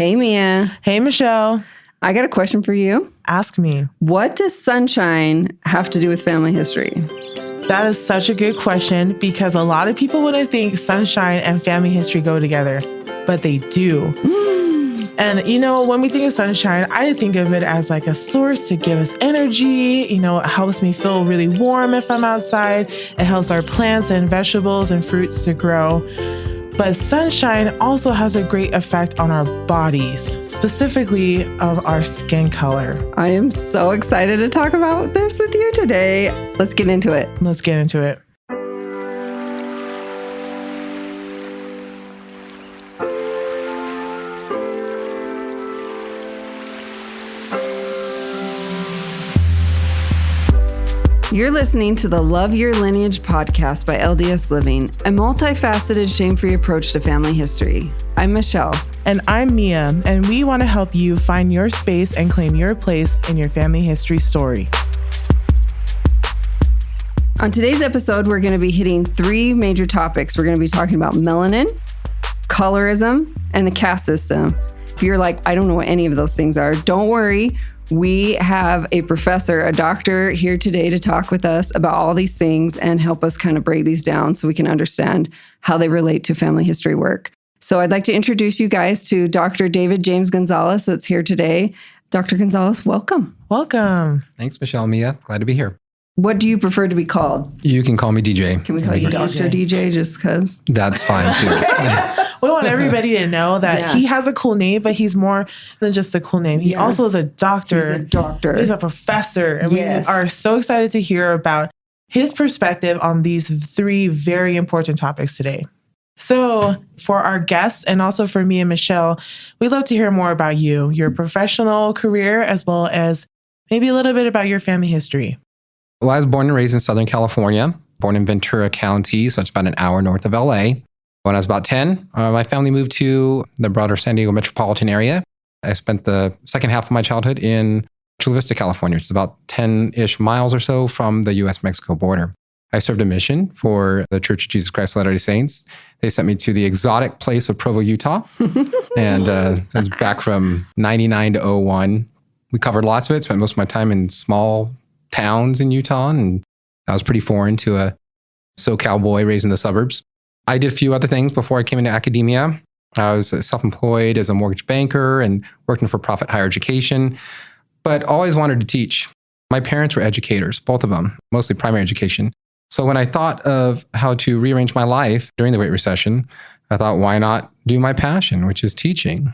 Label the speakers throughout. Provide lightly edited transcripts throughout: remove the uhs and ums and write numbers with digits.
Speaker 1: Hey, Mia.
Speaker 2: Hey, Michelle.
Speaker 1: I got a question for you.
Speaker 2: Ask me.
Speaker 1: What does sunshine have to do with family history?
Speaker 2: That is such a good question because a lot of people wouldn't think sunshine and family history go together, but they do. And, when we think of sunshine, I think of it as like a source to give us energy. It helps me feel really warm if I'm outside. It helps our plants and vegetables and fruits to grow. But sunshine also has a great effect on our bodies, specifically of our skin color.
Speaker 1: I am so excited to talk about this with you today. Let's get into it.
Speaker 2: Let's get into it.
Speaker 1: You're listening to the Love Your Lineage podcast by LDS Living, a multifaceted, shame-free approach to family history. I'm Michelle.
Speaker 2: And I'm Mia, and we want to help you find your space and claim your place in your family history story.
Speaker 1: On today's episode, we're going to be hitting three major topics. We're going to be talking about melanin, colorism, and the caste system. If you're like, I don't know what any of those things are, don't worry. We have a professor, a doctor here today to talk with us about all these things and help us kind of break these down so we can understand how they relate to family history work. So I'd like to introduce you guys to Dr. David James Gonzales that's here today. Dr. Gonzales, welcome.
Speaker 2: Welcome.
Speaker 3: Thanks, Michelle, Mia. Glad to be here.
Speaker 1: What do you prefer to be called?
Speaker 3: You can call me DJ.
Speaker 1: Can we call you Dr. DJ just because?
Speaker 3: That's fine, too.
Speaker 2: We want everybody to know that he has a cool name, but he's more than just a cool name. He also is a doctor.
Speaker 1: He's a doctor.
Speaker 2: He's a professor. And we are so excited to hear about his perspective on these three very important topics today. So for our guests and also for me and Michelle, we'd love to hear more about you, your professional career, as well as maybe a little bit about your family history.
Speaker 3: Well, I was born and raised in Southern California, born in Ventura County, so it's about an hour north of LA. When I was about 10, my family moved to the broader San Diego metropolitan area. I spent the second half of my childhood in Chula Vista, California. It's about 10-ish miles or so from the U.S.-Mexico border. I served a mission for the Church of Jesus Christ of Latter-day Saints. They sent me to the exotic place of Provo, Utah. And that was back from 99 to 01. We covered lots of it, spent most of my time in small towns in Utah. And that was pretty foreign to a SoCal boy raised in the suburbs. I did a few other things before I came into academia. I was self-employed as a mortgage banker and working for profit higher education, but always wanted to teach. My parents were educators, both of them, mostly primary education. So when I thought of how to rearrange my life during the Great Recession, I thought, why not do my passion, which is teaching?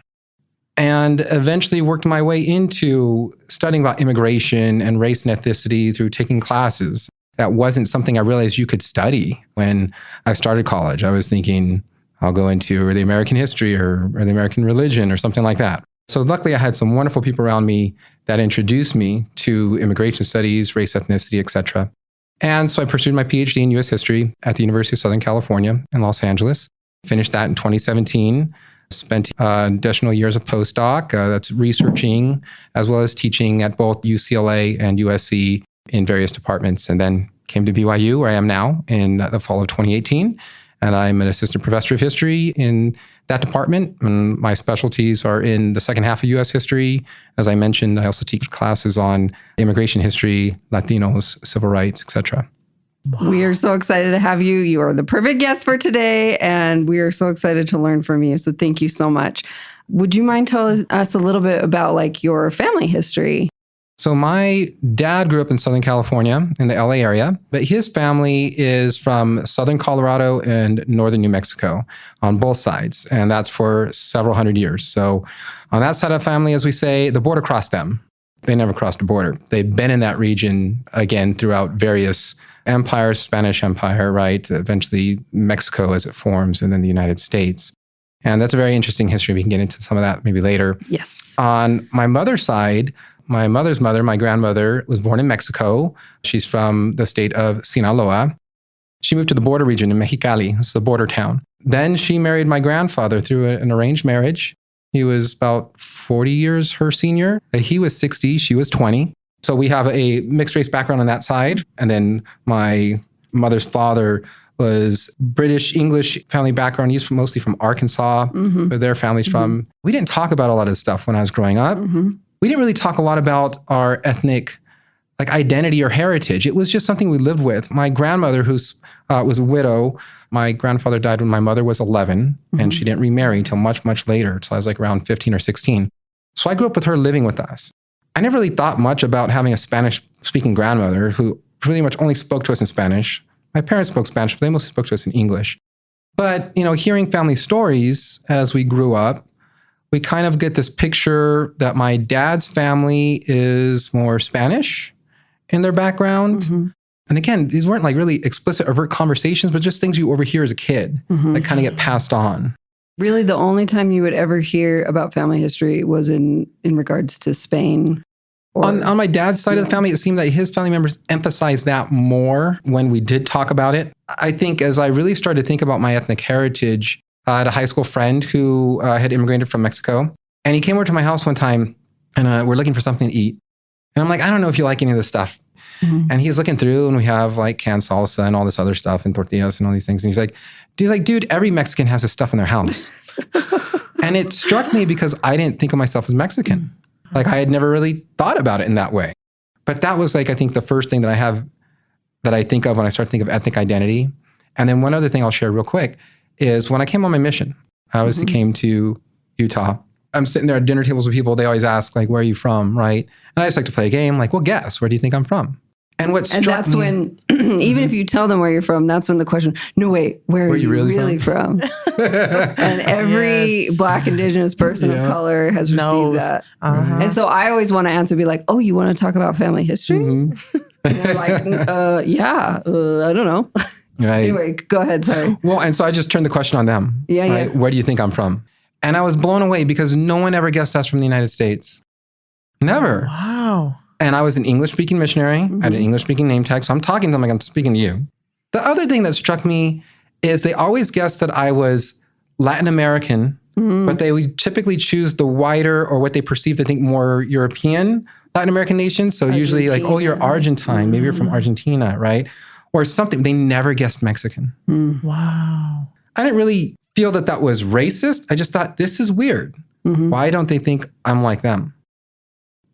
Speaker 3: And eventually worked my way into studying about immigration and race and ethnicity through taking classes. That wasn't something I realized you could study when I started college. I was thinking, I'll go into the American history or the American religion or something like that. So luckily, I had some wonderful people around me that introduced me to immigration studies, race, ethnicity, etc. And so I pursued my PhD in U.S. history at the University of Southern California in Los Angeles. Finished that in 2017. Spent additional years of postdoc, that's researching as well as teaching at both UCLA and USC in various departments, and then came to BYU, where I am now, in the fall of 2018. And I'm an assistant professor of history in that department. And my specialties are in the second half of U.S. history. As I mentioned, I also teach classes on immigration history, Latinos, civil rights, etc.
Speaker 1: Wow. We are so excited to have you. You are the perfect guest for today, and we are so excited to learn from you. So thank you so much. Would you mind telling us a little bit about your family history?
Speaker 3: So my dad grew up in Southern California in the LA area, but his family is from Southern Colorado and Northern New Mexico on both sides. And that's for several hundred years. So on that side of the family, as we say, the border crossed them. They never crossed the border. They've been in that region, again, throughout various empires, Spanish Empire, right? Eventually Mexico as it forms, and then the United States. And that's a very interesting history. We can get into some of that maybe later.
Speaker 1: Yes.
Speaker 3: On my mother's side, my mother's mother, my grandmother, was born in Mexico. She's from the state of Sinaloa. She moved to the border region in Mexicali. It's the border town. Then she married my grandfather through an arranged marriage. He was about 40 years her senior. He was 60, she was 20. So we have a mixed race background on that side. And then my mother's father was British English family background. He's mostly from Arkansas, where their family's from. We didn't talk about a lot of this stuff when I was growing up. We didn't really talk a lot about our ethnic like identity or heritage. It was just something we lived with. My grandmother, who was a widow, my grandfather died when my mother was 11, and she didn't remarry until much, much later. Until I was like around 15 or 16. So I grew up with her living with us. I never really thought much about having a Spanish-speaking grandmother who pretty much only spoke to us in Spanish. My parents spoke Spanish, but they mostly spoke to us in English. But, hearing family stories as we grew up, we kind of get this picture that my dad's family is more Spanish in their background. And again, these weren't like really explicit, overt conversations, but just things you overhear as a kid that kind of get passed on.
Speaker 1: Really, the only time you would ever hear about family history was in regards to Spain.
Speaker 3: On my dad's side of the family, it seemed that his family members emphasized that more when we did talk about it. I think as I really started to think about my ethnic heritage, I had a high school friend who had immigrated from Mexico. And he came over to my house one time, and we're looking for something to eat. And I'm like, I don't know if you like any of this stuff. And he's looking through, and we have like canned salsa and all this other stuff and tortillas and all these things. And he's like, dude, every Mexican has this stuff in their house. And it struck me because I didn't think of myself as Mexican. Like I had never really thought about it in that way. But that was like, I think the first thing that I think of when I start to think of ethnic identity. And then one other thing I'll share real quick is when I came on my mission, I obviously came to Utah. I'm sitting there at dinner tables with people. They always ask like, where are you from? Right. And I just like to play a game. Like, well, guess, where do you think I'm from? And what struck me...
Speaker 1: And that's when, even if you tell them where you're from, that's when the question, no, wait, where are you really from? And every Black Indigenous person of color has received that. And so I always want to answer, be like, oh, you want to talk about family history? And they're like, I don't know.
Speaker 3: Right.
Speaker 1: Anyway, go ahead, sorry.
Speaker 3: Well, and so I just turned the question on them. Yeah. Where do you think I'm from? And I was blown away because no one ever guessed us from the United States. Never.
Speaker 2: Wow.
Speaker 3: And I was an English-speaking missionary. I had an English-speaking name tag. So I'm talking to them like I'm speaking to you. The other thing that struck me is they always guessed that I was Latin American, but they would typically choose the whiter or what they perceive to think more European Latin American nations. So usually like, oh, you're Argentine. Maybe you're from Argentina, right? Or something. They never guessed Mexican.
Speaker 2: Wow.
Speaker 3: I didn't really feel that was racist. I just thought, this is weird. Why don't they think I'm like them?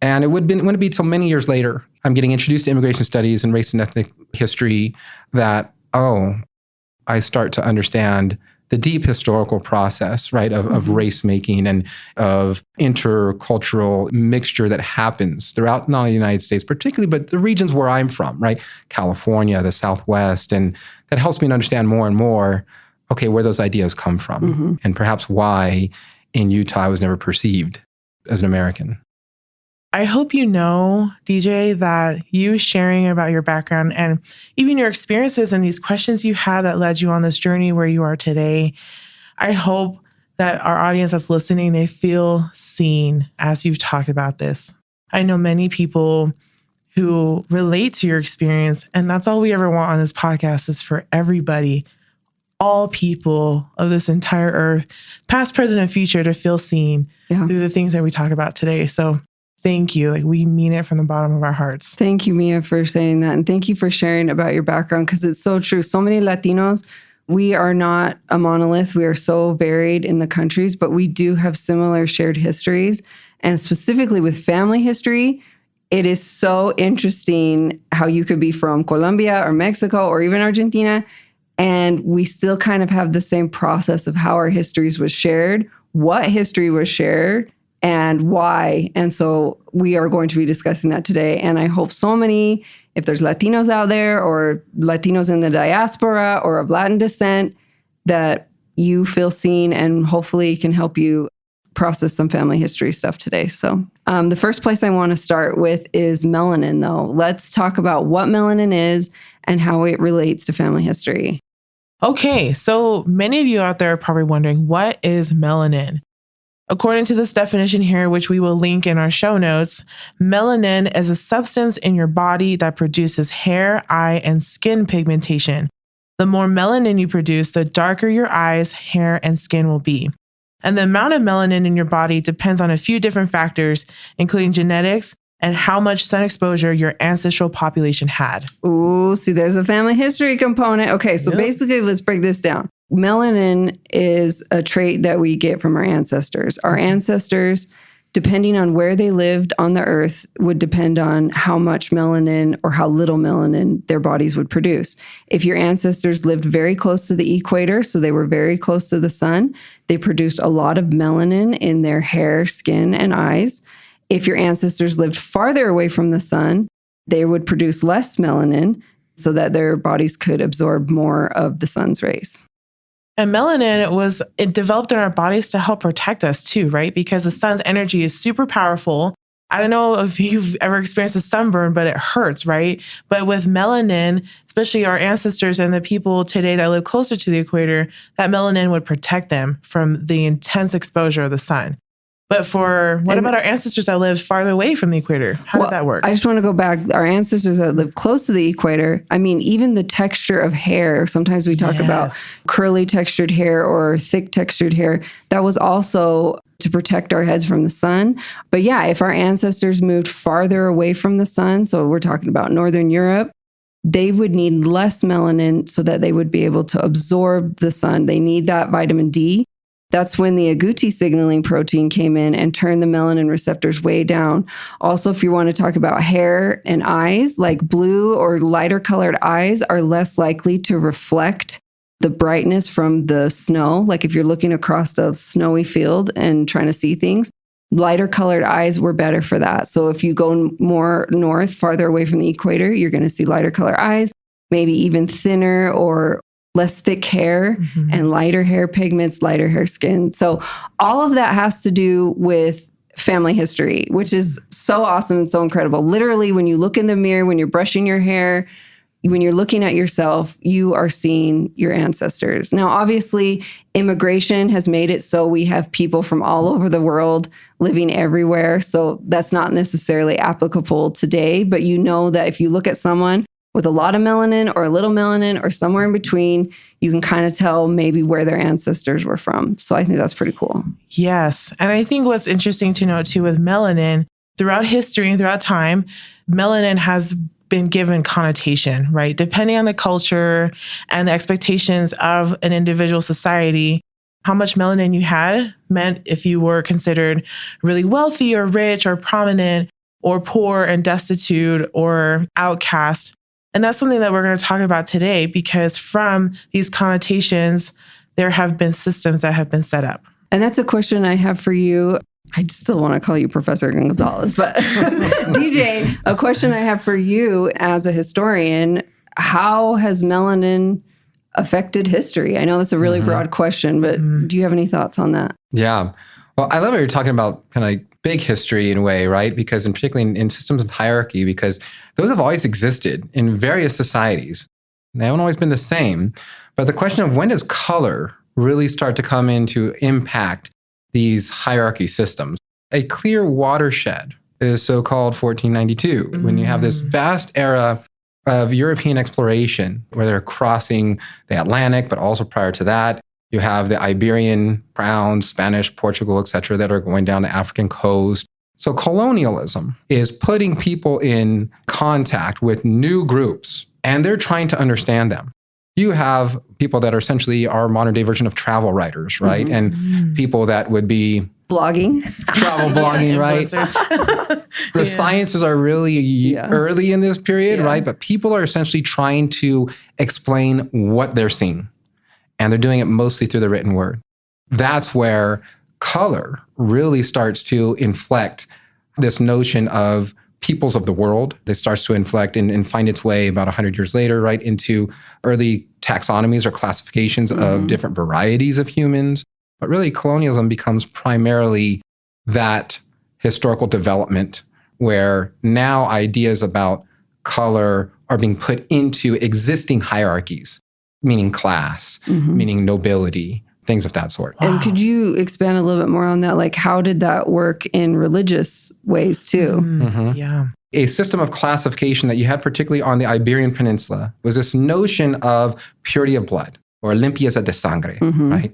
Speaker 3: And it wouldn't be till many years later, I'm getting introduced to immigration studies and race and ethnic history that, I start to understand the deep historical process, right, of race making and of intercultural mixture that happens throughout not only the United States, particularly, but the regions where I'm from, right? California, the Southwest. And that helps me to understand more and more, okay, where those ideas come from and perhaps why in Utah I was never perceived as an American.
Speaker 2: I hope you know, DJ, that you sharing about your background and even your experiences and these questions you had that led you on this journey where you are today, I hope that our audience that's listening, they feel seen as you've talked about this. I know many people who relate to your experience, and that's all we ever want on this podcast is for everybody, all people of this entire earth, past, present, and future, to feel seen through the things that we talk about today. So thank you. Like, we mean it from the bottom of our hearts.
Speaker 1: Thank you, Mia, for saying that. And thank you for sharing about your background, because it's so true. So many Latinos, we are not a monolith. We are so varied in the countries, but we do have similar shared histories. And specifically with family history, it is so interesting how you could be from Colombia or Mexico or even Argentina, and we still kind of have the same process of how our histories was shared, what history was shared, and why. And so we are going to be discussing that today. And I hope so many, if there's Latinos out there or Latinos in the diaspora or of Latin descent, that you feel seen and hopefully can help you process some family history stuff today. So the first place I want to start with is melanin, though. Let's talk about what melanin is and how it relates to family history.
Speaker 2: Okay, so many of you out there are probably wondering, what is melanin? According to this definition here, which we will link in our show notes, melanin is a substance in your body that produces hair, eye, and skin pigmentation. The more melanin you produce, the darker your eyes, hair, and skin will be. And the amount of melanin in your body depends on a few different factors, including genetics and how much sun exposure your ancestral population had.
Speaker 1: Ooh, see, there's a family history component. Okay, so basically, let's break this down. Melanin is a trait that we get from our ancestors. Our ancestors, depending on where they lived on the earth, would depend on how much melanin or how little melanin their bodies would produce. If your ancestors lived very close to the equator, so they were very close to the sun, they produced a lot of melanin in their hair, skin, and eyes. If your ancestors lived farther away from the sun, they would produce less melanin so that their bodies could absorb more of the sun's rays.
Speaker 2: And melanin it developed in our bodies to help protect us too, right? Because the sun's energy is super powerful. I don't know if you've ever experienced a sunburn, but it hurts, right? But with melanin, especially our ancestors and the people today that live closer to the equator, that melanin would protect them from the intense exposure of the sun. But what about our ancestors that lived farther away from the equator? How did that work?
Speaker 1: I just want to go back. Our ancestors that lived close to the equator, I mean, even the texture of hair, sometimes we talk about curly textured hair or thick textured hair, that was also to protect our heads from the sun. But yeah, if our ancestors moved farther away from the sun, so we're talking about Northern Europe, they would need less melanin so that they would be able to absorb the sun. They need that vitamin D. That's when the agouti signaling protein came in and turned the melanin receptors way down. Also, if you want to talk about hair and eyes, like blue or lighter colored eyes are less likely to reflect the brightness from the snow. Like if you're looking across a snowy field and trying to see things, lighter colored eyes were better for that. So if you go more north, farther away from the equator, you're going to see lighter colored eyes, maybe even thinner or less thick hair and lighter hair pigments, lighter hair skin. So all of that has to do with family history, which is so awesome and so incredible. Literally, when you look in the mirror, when you're brushing your hair, when you're looking at yourself, you are seeing your ancestors. Now, obviously, immigration has made it so we have people from all over the world living everywhere. So that's not necessarily applicable today, but you know that if you look at someone with a lot of melanin or a little melanin or somewhere in between, you can kind of tell maybe where their ancestors were from. So I think that's pretty cool.
Speaker 2: Yes. And I think what's interesting to note too with melanin, throughout history and throughout time, melanin has been given connotation, right? Depending on the culture and the expectations of an individual society, how much melanin you had meant if you were considered really wealthy or rich or prominent or poor and destitute or outcast. And that's something that we're going to talk about today, because from these connotations, there have been systems that have been set up.
Speaker 1: And that's a question I have for you. I still want to call you Professor Gonzales, but DJ, a question I have for you as a historian, how has melanin affected history? I know that's a really broad question, but do you have any thoughts on that?
Speaker 3: Yeah. Well, I love how you're talking about kind of like big history in a way, right? Because particularly in systems of hierarchy, because those have always existed in various societies. They haven't always been the same. But the question of when does color really start to come in to impact these hierarchy systems? A clear watershed is so-called 1492, when you have this vast era of European exploration where they're crossing the Atlantic, but also prior to that, you have the Iberian crowns, Spanish, Portugal, et cetera, that are going down the African coast. So colonialism is putting people in contact with new groups, and they're trying to understand them. You have people that are essentially our modern day version of travel writers, right? And people that would be
Speaker 1: blogging,
Speaker 3: travel blogging, right? The sciences are really early in this period, right? But people are essentially trying to explain what they're seeing. And they're doing it mostly through the written word. That's where color really starts to inflect this notion of peoples of the world. That starts to inflect and find its way about 100 years later, right, into early taxonomies or classifications of different varieties of humans. But really, colonialism becomes primarily that historical development where now ideas about color are being put into existing hierarchies, meaning class, meaning nobility, things of that sort.
Speaker 1: And could you expand a little bit more on that? Like, how did that work in religious ways too?
Speaker 2: Yeah.
Speaker 3: A system of classification that you had particularly on the Iberian Peninsula was this notion of purity of blood, or limpieza de sangre, right?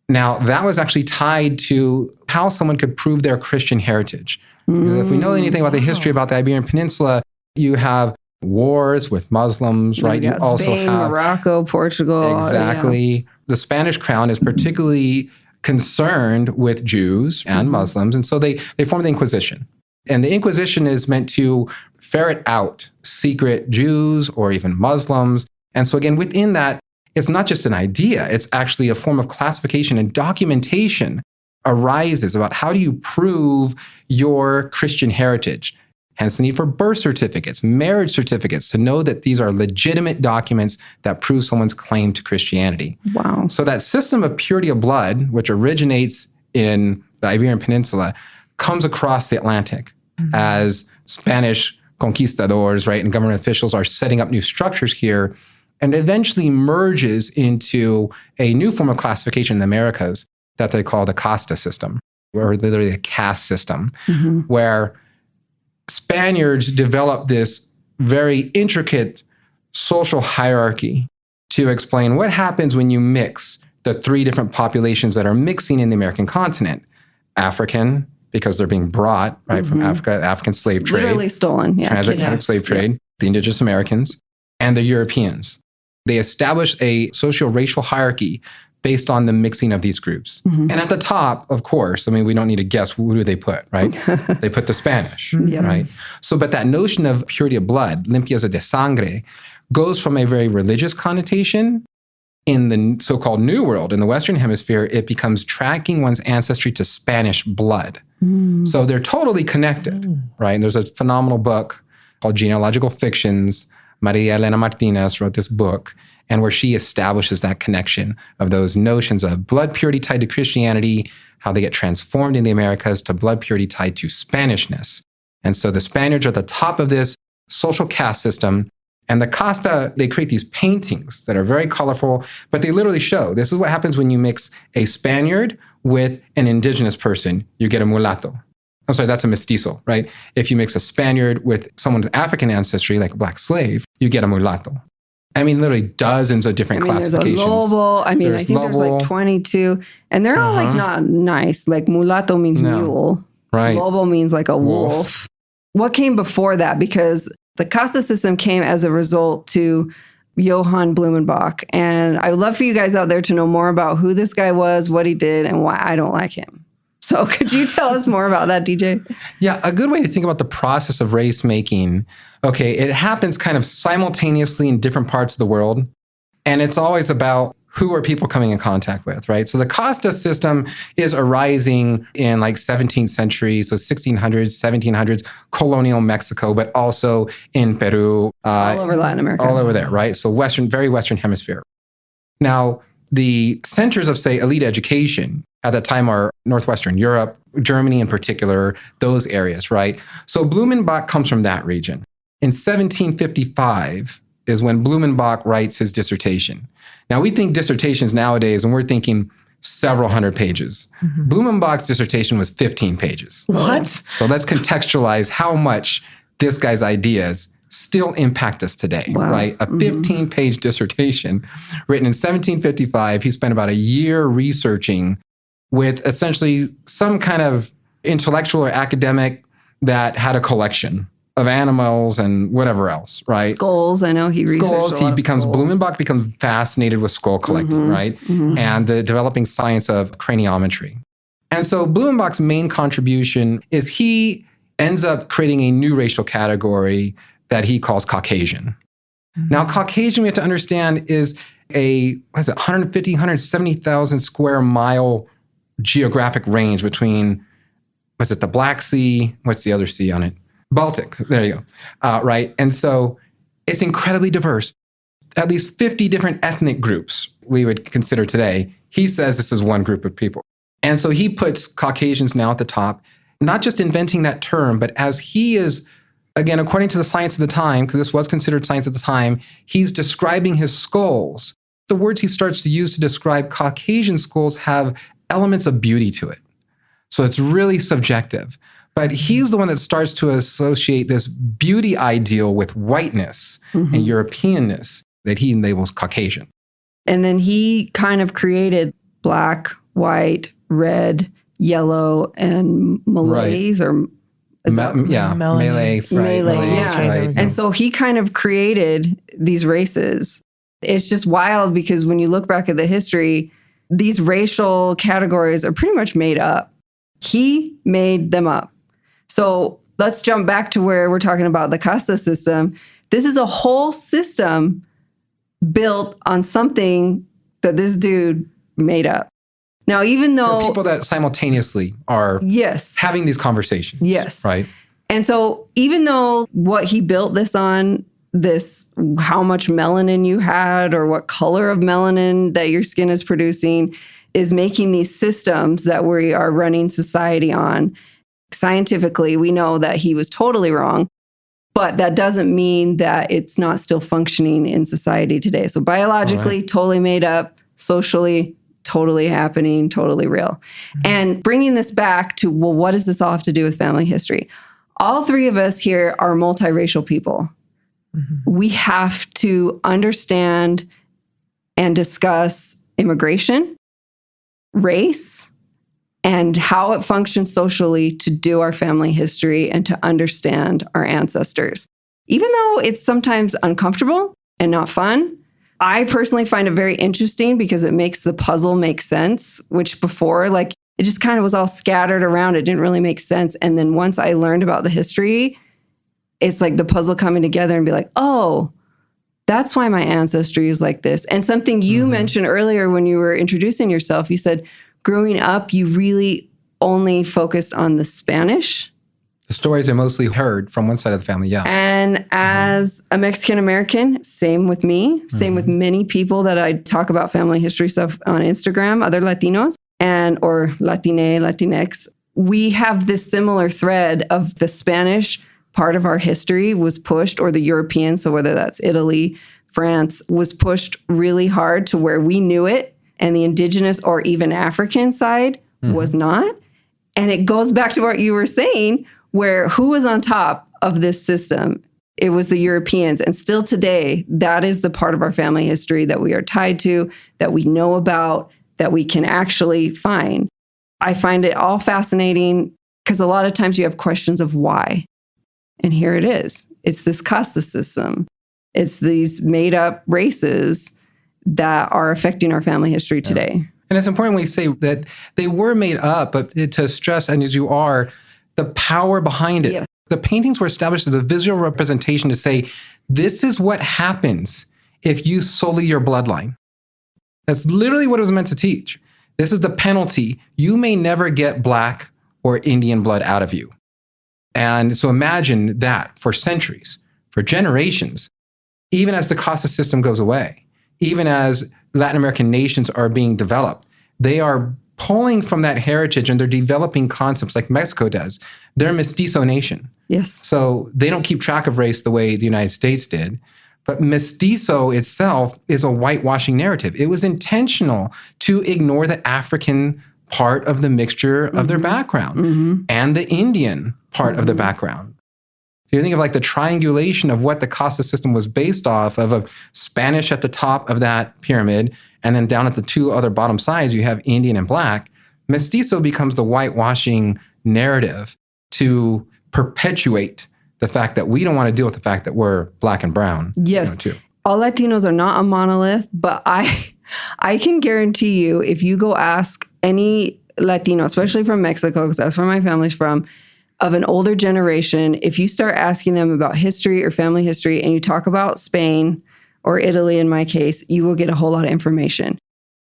Speaker 3: Now, that was actually tied to how someone could prove their Christian heritage. Because if we know anything about the history about the Iberian Peninsula, you have wars with Muslims, right?
Speaker 1: You also Spain, have Morocco, Portugal.
Speaker 3: Exactly.
Speaker 1: Yeah.
Speaker 3: The Spanish crown is particularly concerned with Jews and Muslims. And so they formed the Inquisition. And the Inquisition is meant to ferret out secret Jews or even Muslims. And so again, within that, it's not just an idea, it's actually a form of classification, and documentation arises about how do you prove your Christian heritage. Hence the need for birth certificates, marriage certificates, to know that these are legitimate documents that prove someone's claim to Christianity.
Speaker 1: Wow.
Speaker 3: So that system of purity of blood, which originates in the Iberian Peninsula, comes across the Atlantic as Spanish conquistadors, right, and government officials are setting up new structures here, and eventually merges into a new form of classification in the Americas that they call the casta system, or literally a caste system, where Spaniards developed this very intricate social hierarchy to explain what happens when you mix the three different populations that are mixing in the American continent. African, because they're being brought right from Africa, African slave trade.
Speaker 1: Literally stolen, yeah.
Speaker 3: Transatlantic slave trade, the indigenous Americans, and the Europeans. They established a socio-racial hierarchy based on the mixing of these groups. And at the top, of course, I mean, we don't need to guess who do they put, right? They put the Spanish, right? So, but that notion of purity of blood, limpieza de sangre, goes from a very religious connotation. In the so-called New World, in the Western Hemisphere, it becomes tracking one's ancestry to Spanish blood. So they're totally connected, right? And there's a phenomenal book called Genealogical Fictions. Maria Elena Martinez wrote this book, and where she establishes that connection of those notions of blood purity tied to Christianity, how they get transformed in the Americas, to blood purity tied to Spanishness. And so the Spaniards are at the top of this social caste system. And the casta, they create these paintings that are very colorful, but they literally show this is what happens when you mix a Spaniard with an indigenous person. You get a mulatto. I'm sorry, that's a mestizo, right? If you mix a Spaniard with someone with African ancestry, like a black slave, you get a mulatto. I mean, literally dozens of different classifications.
Speaker 1: There's a lobo. I mean, I think there's like 22, and they're all like not nice. Like mulatto means mule.
Speaker 3: Right.
Speaker 1: Lobo means like a wolf. What came before that? Because the casta system came as a result to Johann Blumenbach. And I would love for you guys out there to know more about who this guy was, what he did, and why I don't like him. So could you tell us more about that, DJ?
Speaker 3: Yeah, a good way to think about the process of race making, okay, it happens kind of simultaneously in different parts of the world. And it's always about who are people coming in contact with, right? So the casta system is arising in like 17th century, so 1600s, 1700s, colonial Mexico, but also in Peru.
Speaker 1: All over Latin America.
Speaker 3: All over there, right? So very Western hemisphere. Now, the centers of, say, elite education at that time are Northwestern Europe, Germany in particular, those areas, right? So Blumenbach comes from that region. In 1755 is when Blumenbach writes his dissertation. Now, we think dissertations nowadays, and we're thinking several hundred pages. Blumenbach's dissertation was 15 pages.
Speaker 2: What?
Speaker 3: So let's contextualize how much this guy's ideas still impact us today, right? A 15-page dissertation written in 1755. He spent about a year researching with essentially some kind of intellectual or academic that had a collection of animals and whatever else, right?
Speaker 1: Skulls, I know he researched
Speaker 3: skulls.
Speaker 1: A lot
Speaker 3: Blumenbach becomes fascinated with skull collecting, right? And the developing science of craniometry. And so Blumenbach's main contribution is he ends up creating a new racial category that he calls Caucasian. Now, Caucasian, we have to understand, is a, 150, 170,000 square mile geographic range between, the Black Sea? What's the other sea on it? Baltic. There you go. Right. And so it's incredibly diverse. At least 50 different ethnic groups we would consider today. He says this is one group of people. And so he puts Caucasians now at the top, not just inventing that term, but as he is, again, according to the science of the time, because this was considered science at the time, he's describing his skulls. The words he starts to use to describe Caucasian skulls have elements of beauty to it. So it's really subjective. But he's the one that starts to associate this beauty ideal with whiteness and Europeanness that he labels Caucasian.
Speaker 1: And then he kind of created black, white, red, yellow, and Malays or is that
Speaker 2: Melanin.
Speaker 3: Malay, right?
Speaker 1: Malay,
Speaker 3: Malays,
Speaker 1: yeah.
Speaker 3: right.
Speaker 1: And so he kind of created these races. It's just wild because when you look back at the history, these racial categories are pretty much made up. He made them up. So let's jump back to where we're talking about the caste system. This is a whole system built on something that this dude made up. Now, even
Speaker 3: There
Speaker 1: though
Speaker 3: are people that simultaneously are having these conversations.
Speaker 1: Yes.
Speaker 3: Right.
Speaker 1: And so even though what he built this on, this how much melanin you had or what color of melanin that your skin is producing is making these systems that we are running society on. Scientifically, we know that he was totally wrong, but that doesn't mean that it's not still functioning in society today. So biologically, totally made up, socially, totally happening, totally real. And bringing this back to, well, what does this all have to do with family history? All three of us here are multiracial people. We have to understand and discuss immigration, race, and how it functions socially to do our family history and to understand our ancestors. Even though it's sometimes uncomfortable and not fun, I personally find it very interesting because it makes the puzzle make sense, which before, like, it just kind of was all scattered around. It didn't really make sense. And then once I learned about the history, it's like the puzzle coming together and be like, oh, that's why my ancestry is like this. And something you mentioned earlier when you were introducing yourself, you said growing up, you really only focused on the Spanish.
Speaker 3: The stories I mostly heard from one side of the family, yeah.
Speaker 1: And as a Mexican American, same with me, same with many people that I talk about family history stuff on Instagram, other Latinos and or Latine, Latinx. We have this similar thread of the Spanish part of our history was pushed, or the European, so whether that's Italy, France, was pushed really hard to where we knew it, and the indigenous or even African side was not. And it goes back to what you were saying, where who was on top of this system? It was the Europeans. And still today, that is the part of our family history that we are tied to, that we know about, that we can actually find. I find it all fascinating because a lot of times you have questions of why. And here it is. It's this caste system. It's these made up races that are affecting our family history today.
Speaker 3: And it's important we say that they were made up, but to stress, and as you are, the power behind it.
Speaker 1: Yes.
Speaker 3: The paintings were established as a visual representation to say, this is what happens if you sully your bloodline. That's literally what it was meant to teach. This is the penalty. You may never get Black or Indian blood out of you. And so imagine that for centuries, for generations, even as the caste system goes away, even as Latin American nations are being developed, they are pulling from that heritage and they're developing concepts like Mexico does. They're a mestizo nation.
Speaker 1: Yes.
Speaker 3: So they don't keep track of race the way the United States did. But mestizo itself is a whitewashing narrative. It was intentional to ignore the African part of the mixture of their background and the Indian part of the background. So you think of like the triangulation of what the caste system was based off of Spanish at the top of that pyramid, and then down at the two other bottom sides, you have Indian and Black. Mestizo becomes the whitewashing narrative to perpetuate the fact that we don't want to deal with the fact that we're Black and brown.
Speaker 1: Yes.
Speaker 3: Too.
Speaker 1: All Latinos are not a monolith, but I can guarantee you, if you go ask any Latino, especially from Mexico, because that's where my family's from, of an older generation, if you start asking them about history or family history and you talk about Spain or Italy, in my case, you will get a whole lot of information.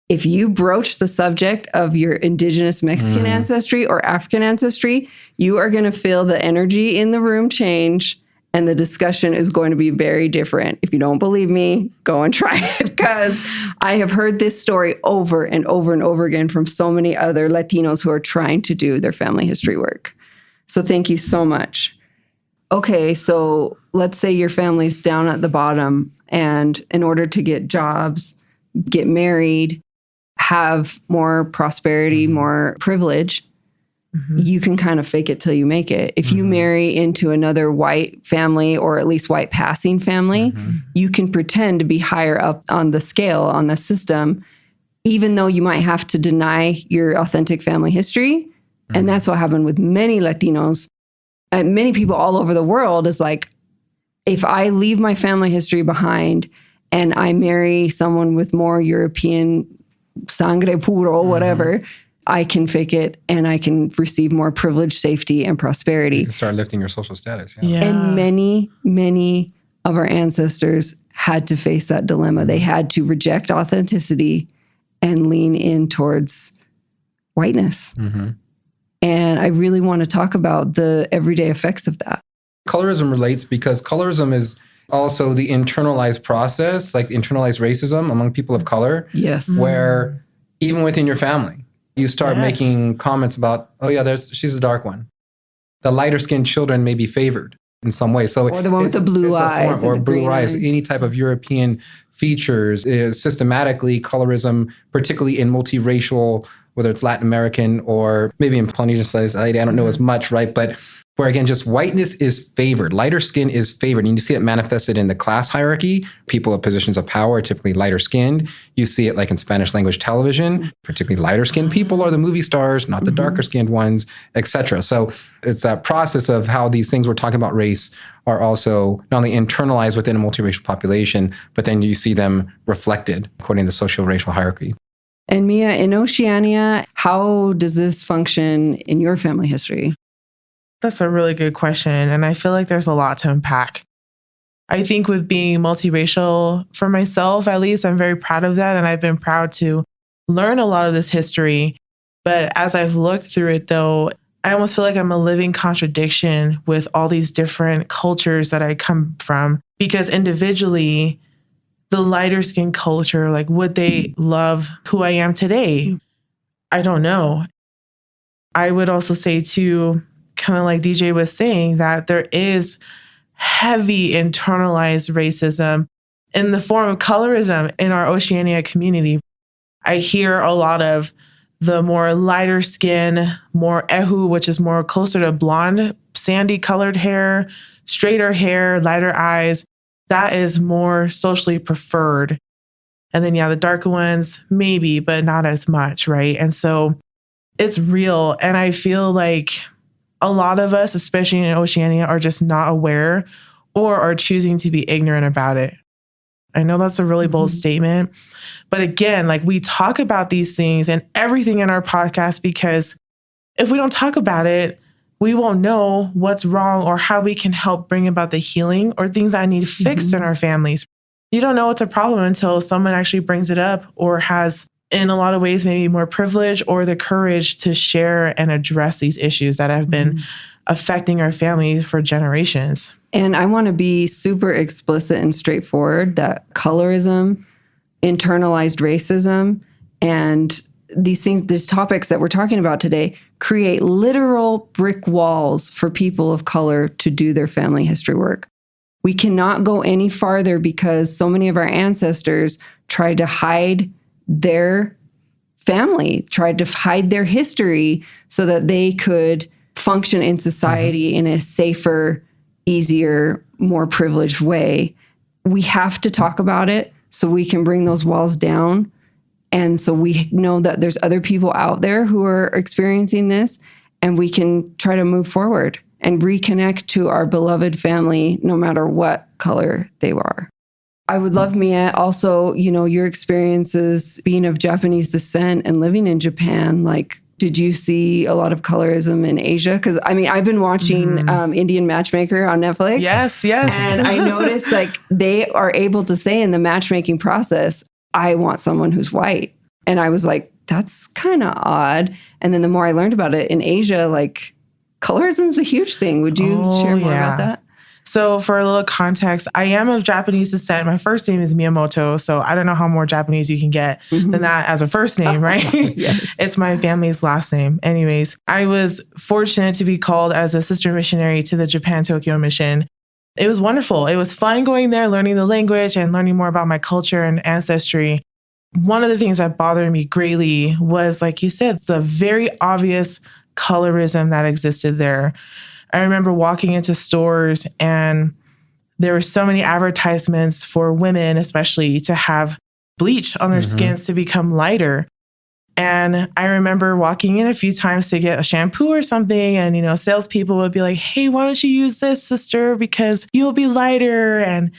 Speaker 1: If you broach the subject of your indigenous Mexican ancestry or African ancestry, you are going to feel the energy in the room change and the discussion is going to be very different. If you don't believe me, go and try it, because I have heard this story over and over and over again from so many other Latinos who are trying to do their family history work. So thank you so much. Okay, so let's say your family's down at the bottom, and in order to get jobs, get married, have more prosperity, more privilege, you can kind of fake it till you make it. If you marry into another white family, or at least white passing family, you can pretend to be higher up on the scale, on the system, even though you might have to deny your authentic family history. And that's what happened with many Latinos and many people all over the world is like, if I leave my family history behind and I marry someone with more European sangre puro, whatever, I can fake it and I can receive more privilege, safety, and prosperity.
Speaker 3: You can start lifting your social status.
Speaker 1: And many, many of our ancestors had to face that dilemma. They had to reject authenticity and lean in towards whiteness. And I really want to talk about the everyday effects of that.
Speaker 3: Colorism relates because colorism is also the internalized process, like internalized racism among people of color.
Speaker 1: Yes.
Speaker 3: Where even within your family, you start making comments about, oh yeah, she's the dark one. The lighter skinned children may be favored in some way. So
Speaker 1: or the one with the blue eyes.
Speaker 3: Or blue eyes, any type of European features is systematically colorism, particularly in multiracial, whether it's Latin American or maybe in Polynesian society, I don't know as much, right? But where again, just whiteness is favored. Lighter skin is favored. And you see it manifested in the class hierarchy. People of positions of power are typically lighter skinned. You see it like in Spanish language television, particularly lighter skinned people are the movie stars, not the darker skinned ones, etc. So it's that process of how these things we're talking about race are also not only internalized within a multiracial population, but then you see them reflected according to the social racial hierarchy.
Speaker 1: And Mia, in Oceania, how does this function in your family history?
Speaker 2: That's a really good question. And I feel like there's a lot to unpack. I think with being multiracial, for myself at least, I'm very proud of that. And I've been proud to learn a lot of this history. But as I've looked through it, though, I almost feel like I'm a living contradiction with all these different cultures that I come from. Because individually, the lighter skin culture, like, would they love who I am today? I don't know. I would also say, too, kind of like DJ was saying, that there is heavy internalized racism in the form of colorism in our Oceania community. I hear a lot of the more lighter skin, more ehu, which is more closer to blonde, sandy colored hair, straighter hair, lighter eyes. That is more socially preferred. And then, the darker ones, maybe, but not as much, right? And so it's real. And I feel like a lot of us, especially in Oceania, are just not aware or are choosing to be ignorant about it. I know that's a really bold statement. But again, like, we talk about these things and everything in our podcast because if we don't talk about it, we won't know what's wrong or how we can help bring about the healing or things that need fixed in our families. You don't know it's a problem until someone actually brings it up or has, in a lot of ways, maybe more privilege or the courage to share and address these issues that have been affecting our families for generations.
Speaker 1: And I want to be super explicit and straightforward that colorism, internalized racism, and these things, these topics that we're talking about today create literal brick walls for people of color to do their family history work. We cannot go any farther because so many of our ancestors tried to hide their family, tried to hide their history so that they could function in society in a safer, easier, more privileged way. We have to talk about it so we can bring those walls down. And so we know that there's other people out there who are experiencing this, and we can try to move forward and reconnect to our beloved family, no matter what color they are. I would love, Mia, also, your experiences being of Japanese descent and living in Japan. Like, did you see a lot of colorism in Asia? Because, I've been watching Indian Matchmaker on Netflix.
Speaker 2: Yes.
Speaker 1: And I noticed, like, they are able to say in the matchmaking process, I want someone who's white. And I was like, that's kind of odd. And then the more I learned about it in Asia, like, colorism's a huge thing. Would you share more about that?
Speaker 2: So for a little context, I am of Japanese descent. My first name is Miyamoto. So I don't know how more Japanese you can get than that as a first name, right?
Speaker 1: Yes.
Speaker 2: It's my family's last name. Anyways, I was fortunate to be called as a sister missionary to the Japan Tokyo mission. It was wonderful. It was fun going there, learning the language and learning more about my culture and ancestry. One of the things that bothered me greatly was, like you said, the very obvious colorism that existed there. I remember walking into stores and there were so many advertisements for women, especially, to have bleach on their skins to become lighter. And I remember walking in a few times to get a shampoo or something. And, you know, salespeople would be like, hey, why don't you use this, sister? Because you'll be lighter. And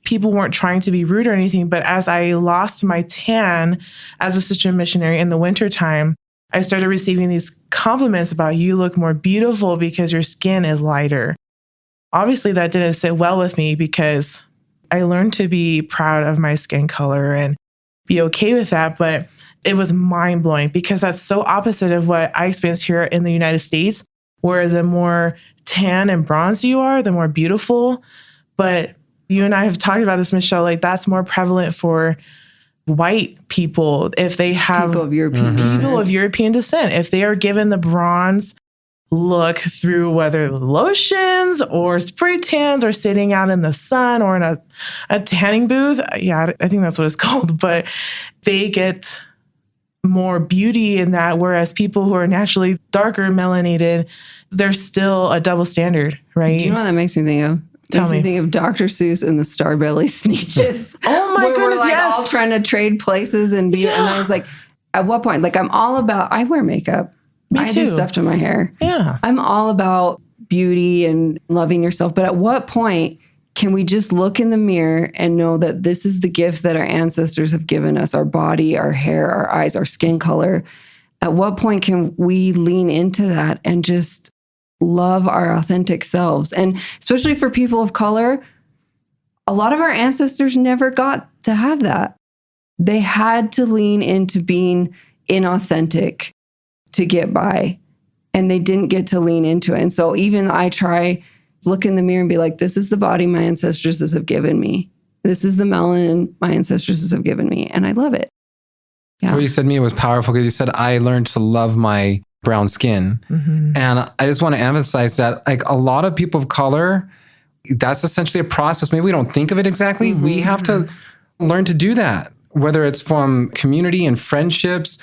Speaker 2: people weren't trying to be rude or anything. But as I lost my tan as a Sister missionary in the wintertime, I started receiving these compliments about you look more beautiful because your skin is lighter. Obviously, that didn't sit well with me because I learned to be proud of my skin color and be okay with that. But it was mind blowing because that's so opposite of what I experienced here in the United States, where the more tan and bronze you are, the more beautiful. But you and I have talked about this, Michelle, like that's more prevalent for white people if they have
Speaker 1: people of European
Speaker 2: descent. If they are given the bronze look through whether lotions or spray tans or sitting out in the sun or in a tanning booth. Yeah, I think that's what it's called. But they get more beauty in that, whereas people who are naturally darker melanated, there's still a double standard, right?
Speaker 1: Do you know what that makes me think of? Makes me think of Dr. Seuss and the Starbelly Sneetches.
Speaker 2: Oh my goodness,
Speaker 1: we're like all trying to trade places and be. And I was like, at what point? Like I'm all about. I wear makeup. I do stuff to my hair.
Speaker 2: Yeah,
Speaker 1: I'm all about beauty and loving yourself. But at what point can we just look in the mirror and know that this is the gift that our ancestors have given us? Our body, our hair, our eyes, our skin color. At what point can we lean into that and just love our authentic selves? And especially for people of color, a lot of our ancestors never got to have that. They had to lean into being inauthentic to get by, and they didn't get to lean into it. And so even I try look in the mirror and be like, this is the body my ancestors have given me. This is the melanin my ancestors have given me. And I love it. Yeah.
Speaker 3: What you said to me was powerful because you said, I learned to love my brown skin. And I just want to emphasize that like a lot of people of color, that's essentially a process. Maybe we don't think of it exactly. We have to learn to do that, whether it's from community and friendships.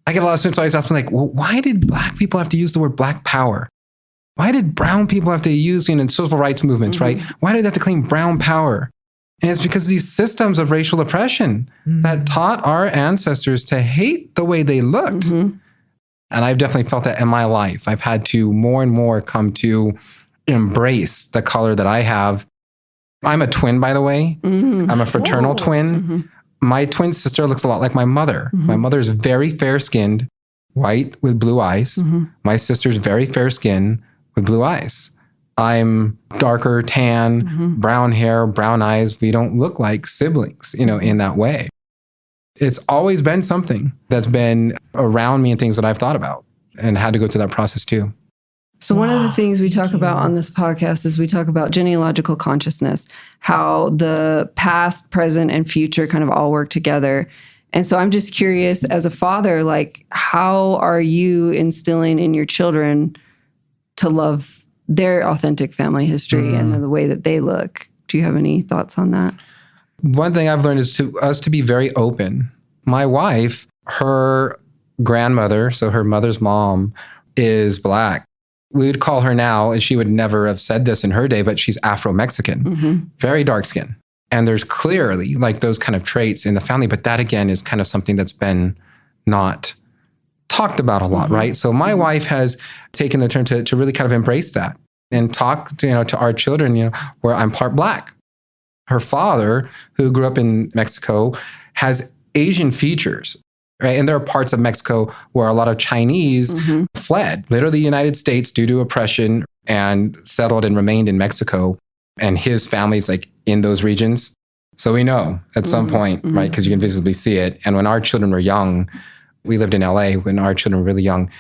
Speaker 3: I get a lot of students always ask me like, well, why did Black people have to use the word Black power? Why did brown people have to use in civil rights movements, right? Why did they have to claim brown power? And it's because these systems of racial oppression that taught our ancestors to hate the way they looked. And I've definitely felt that in my life. I've had to more and more come to embrace the color that I have. I'm a twin, by the way. I'm a fraternal twin. My twin sister looks a lot like my mother. My mother is very fair-skinned, white with blue eyes. My sister's very fair-skinned with blue eyes. I'm darker, tan, brown hair, brown eyes. We don't look like siblings, you know, in that way. It's always been something that's been around me and things that I've thought about and had to go through that process too.
Speaker 1: So one of the things we talk about on this podcast is we talk about genealogical consciousness, how the past, present, and future kind of all work together. And so I'm just curious, as a father, like, how are you instilling in your children to love their authentic family history and the way that they look? Do you have any thoughts on that?
Speaker 3: One thing I've learned is to be very open. My wife, her grandmother, so her mother's mom, is Black. We would call her now, and she would never have said this in her day, but she's Afro-Mexican, very dark skin. And there's clearly like those kind of traits in the family, but that again is kind of something that's been not talked about a lot, right? So my wife has taken the turn to really kind of embrace that and talk, to our children, where I'm part Black. Her father, who grew up in Mexico, has Asian features. Right? And there are parts of Mexico where a lot of Chinese fled, literally the United States due to oppression and settled and remained in Mexico. And his family's like in those regions. So we know at some point, right? Because you can visibly see it. And when our children were young, we lived in LA when our children were really young,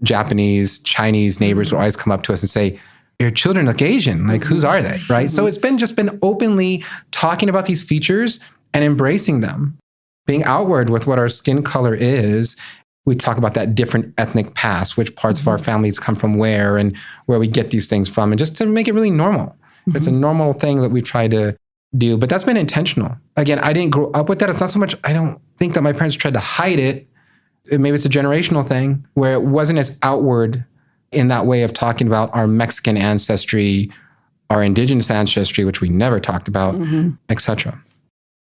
Speaker 3: Japanese, Chinese neighbors would always come up to us and say, your children look Asian. Like, whose are they? Right? So it's been openly talking about these features and embracing them. Being outward with what our skin color is. We talk about that different ethnic past, which parts of our families come from where and where we get these things from, and just to make it really normal. It's a normal thing that we've tried to do, but that's been intentional. Again, I didn't grow up with that. It's not so much, I don't think that my parents tried to hide it. Maybe it's a generational thing where it wasn't as outward in that way of talking about our Mexican ancestry, our indigenous ancestry, which we never talked about, etc.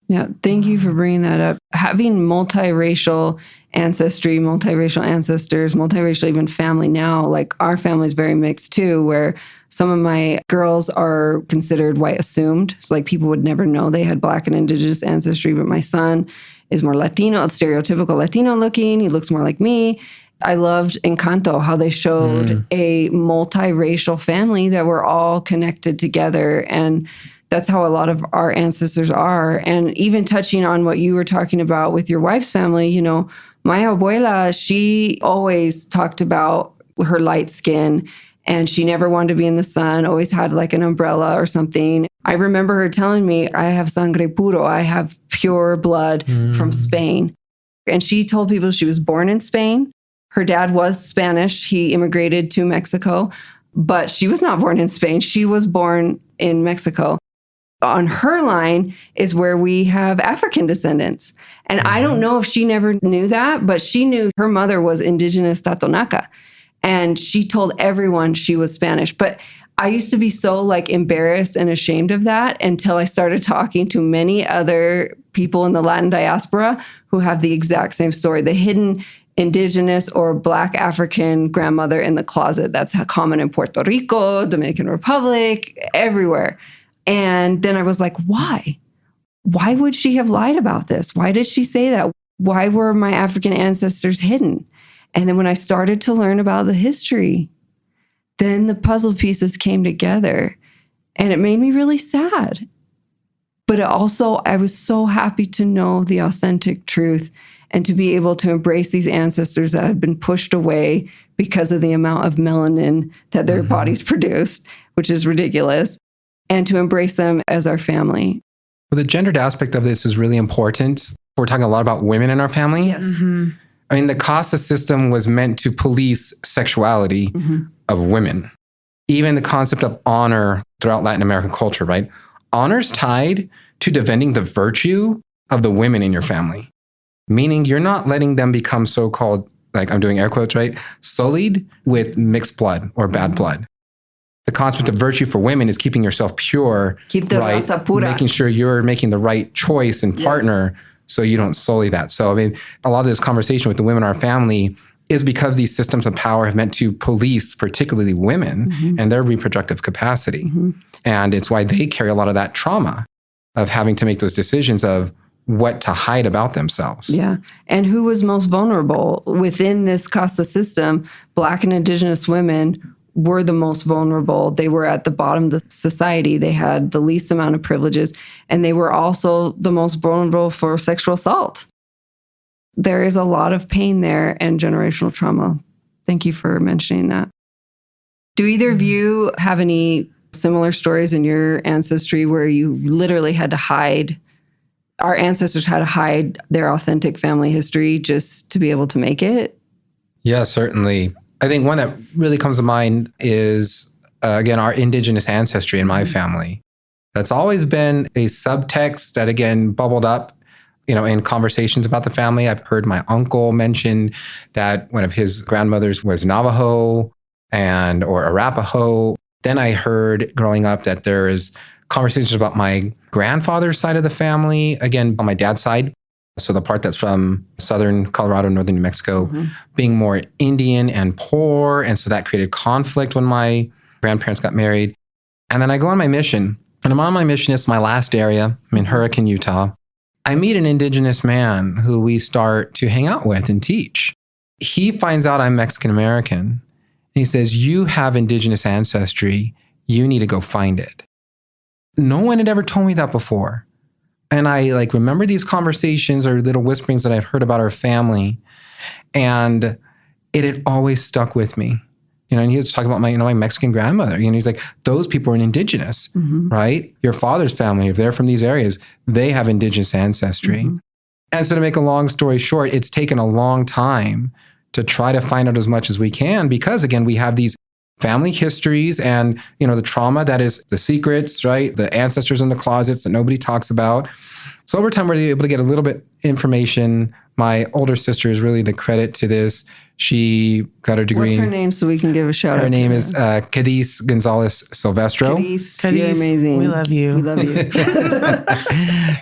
Speaker 1: Yeah, thank you for bringing that up. Having multiracial ancestry, multiracial ancestors, multiracial even family now, like our family is very mixed too, where some of my girls are considered white assumed. So like people would never know they had Black and Indigenous ancestry, but my son is more Latino, stereotypical Latino looking. He looks more like me. I loved Encanto, how they showed a multiracial family that were all connected together. And that's how a lot of our ancestors are. And even touching on what you were talking about with your wife's family, you know, my abuela, she always talked about her light skin and she never wanted to be in the sun, always had like an umbrella or something. I remember her telling me, I have sangre puro, I have pure blood from Spain. And she told people she was born in Spain. Her dad was Spanish. He immigrated to Mexico, but she was not born in Spain. She was born in Mexico. On her line is where we have African descendants. And I don't know if she never knew that, but she knew her mother was indigenous Totonaca. And she told everyone she was Spanish. But I used to be so like embarrassed and ashamed of that until I started talking to many other people in the Latin diaspora who have the exact same story. The hidden indigenous or Black African grandmother in the closet. That's common in Puerto Rico, Dominican Republic, everywhere. And then I was like, why? Why would she have lied about this? Why did she say that? Why were my African ancestors hidden? And then when I started to learn about the history, then the puzzle pieces came together and it made me really sad. But it also, I was so happy to know the authentic truth and to be able to embrace these ancestors that had been pushed away because of the amount of melanin that their bodies produced, which is ridiculous, and to embrace them as our family.
Speaker 3: Well, the gendered aspect of this is really important. We're talking a lot about women in our family.
Speaker 1: Yes.
Speaker 3: I mean, the caste system was meant to police sexuality of women. Even the concept of honor throughout Latin American culture, right? Honor's tied to defending the virtue of the women in your family. Meaning you're not letting them become so-called, like I'm doing air quotes, right? Sullied with mixed blood or bad blood. The concept of virtue for women is keeping yourself pure,
Speaker 1: Keep the
Speaker 3: right?
Speaker 1: raza pura.
Speaker 3: Making sure you're making the right choice and partner so you don't sully that. So, I mean, a lot of this conversation with the women in our family is because these systems of power have meant to police particularly women and their reproductive capacity. And it's why they carry a lot of that trauma of having to make those decisions of what to hide about themselves.
Speaker 1: Yeah. And who was most vulnerable within this caste system? Black and Indigenous women were the most vulnerable. They were at the bottom of the society. They had the least amount of privileges, and they were also the most vulnerable for sexual assault. There is a lot of pain there and generational trauma. Thank you for mentioning that. Do either of you have any similar stories in your ancestry where you literally had to hide, our ancestors had to hide their authentic family history just to be able to make it?
Speaker 3: Yeah, certainly. I think one that really comes to mind is, again, our indigenous ancestry in my family. That's always been a subtext that, again, bubbled up, in conversations about the family. I've heard my uncle mention that one of his grandmothers was Navajo or Arapaho. Then I heard growing up that there is conversations about my grandfather's side of the family, again, on my dad's side. So the part that's from southern Colorado, northern New Mexico, being more Indian and poor. And so that created conflict when my grandparents got married. And then I go on my mission. And I'm on my mission. It's my last area. I'm in Hurricane, Utah. I meet an indigenous man who we start to hang out with and teach. He finds out I'm Mexican American. And he says, you have indigenous ancestry. You need to go find it. No one had ever told me that before. And I remember these conversations or little whisperings that I'd heard about our family. And it had always stuck with me. And he was talking about my Mexican grandmother. He's like, those people are indigenous, right? Your father's family, if they're from these areas, they have indigenous ancestry. And so to make a long story short, it's taken a long time to try to find out as much as we can because, again, we have these family histories and, the trauma that is the secrets, right? The ancestors in the closets that nobody talks about. So over time, we're able to get a little bit information. My older sister is really the credit to this. She got her degree.
Speaker 1: What's her name so we can give a shout out?
Speaker 3: Her name is Cadiz Gonzales Silvestro.
Speaker 1: Cadiz, you're amazing.
Speaker 2: We love you.
Speaker 1: We love you.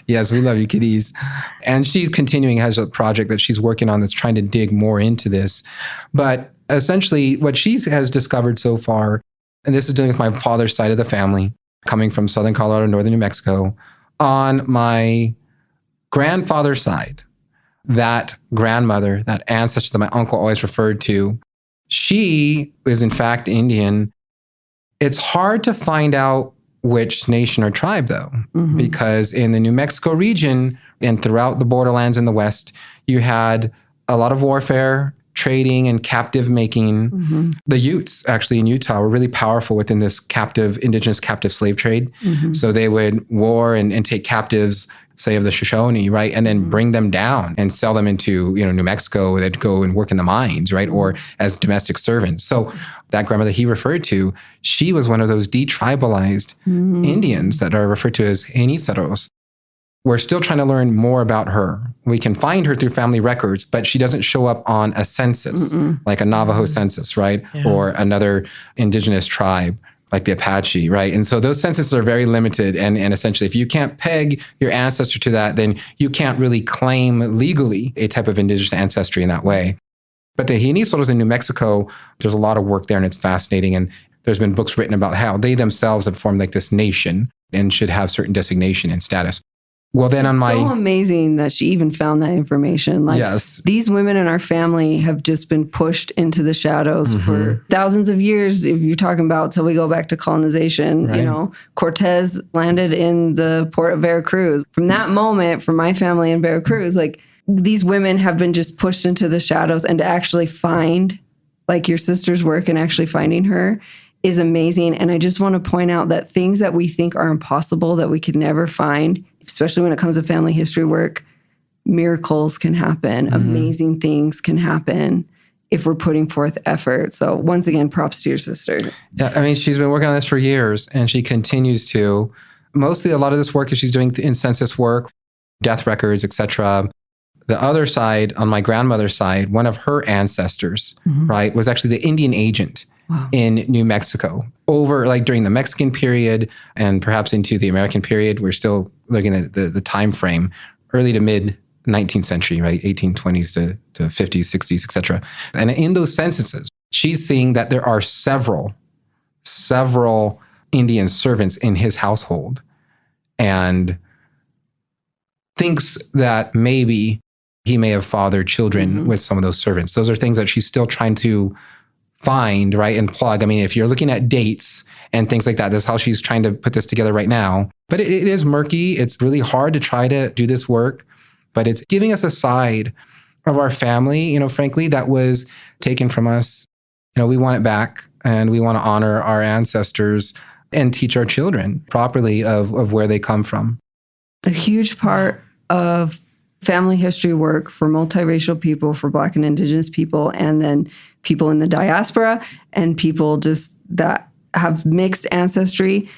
Speaker 3: Yes, we love you, Cadiz. And she's continuing, has a project that she's working on that's trying to dig more into this. But essentially, what she has discovered so far, and this is dealing with my father's side of the family, coming from Southern Colorado, Northern New Mexico, on my grandfather's side, that grandmother, that ancestor that my uncle always referred to, she is in fact Indian. It's hard to find out which nation or tribe though, because in the New Mexico region and throughout the borderlands in the West, you had a lot of warfare, trading and captive making. The Utes actually in Utah were really powerful within this indigenous captive slave trade. So they would war and take captives, say of the Shoshone, right? And then bring them down and sell them into, New Mexico. They'd go and work in the mines, right? Or as domestic servants. So that grandmother he referred to, she was one of those detribalized Indians that are referred to as Eniceros. We're still trying to learn more about her. We can find her through family records, but she doesn't show up on a census, like a Navajo census, right? Yeah. Or another indigenous tribe, like the Apache, right? And so those censuses are very limited. And essentially, if you can't peg your ancestor to that, then you can't really claim legally a type of indigenous ancestry in that way. But the Eniceros in New Mexico, there's a lot of work there and it's fascinating. And there's been books written about how they themselves have formed like this nation and should have certain designation and status. Well, then
Speaker 1: it's so amazing that she even found that information. Like, yes, these women in our family have just been pushed into the shadows for thousands of years. If you're talking about till we go back to colonization, right. Cortez landed in the port of Veracruz. From that moment, for my family in Veracruz, like these women have been just pushed into the shadows, and to actually find like your sister's work and actually finding her is amazing. And I just want to point out that things that we think are impossible that we could never find, especially when it comes to family history work, miracles can happen. Amazing things can happen if we're putting forth effort. So once again, props to your sister.
Speaker 3: Yeah, I mean, she's been working on this for years and she continues to. Mostly a lot of this work is she's doing in census work, death records, etc. The other side, on my grandmother's side, one of her ancestors, right, was actually the Indian agent. Wow. In New Mexico over like during the Mexican period and perhaps into the American period. We're still looking at the time frame, early to mid 19th century, right? 1820s to 50s, 60s, etc. And in those censuses, she's seeing that there are several Indian servants in his household and thinks that maybe he may have fathered children with some of those servants. Those are things that she's still trying to find, right, and plug. I mean, if you're looking at dates and things like that, that's how she's trying to put this together right now. But it is murky. It's really hard to try to do this work, but it's giving us a side of our family, frankly, that was taken from us. We want it back, and we want to honor our ancestors and teach our children properly of where they come from.
Speaker 1: A huge part of family history work for multiracial people, for Black and Indigenous people, and then people in the diaspora and people just that have mixed ancestry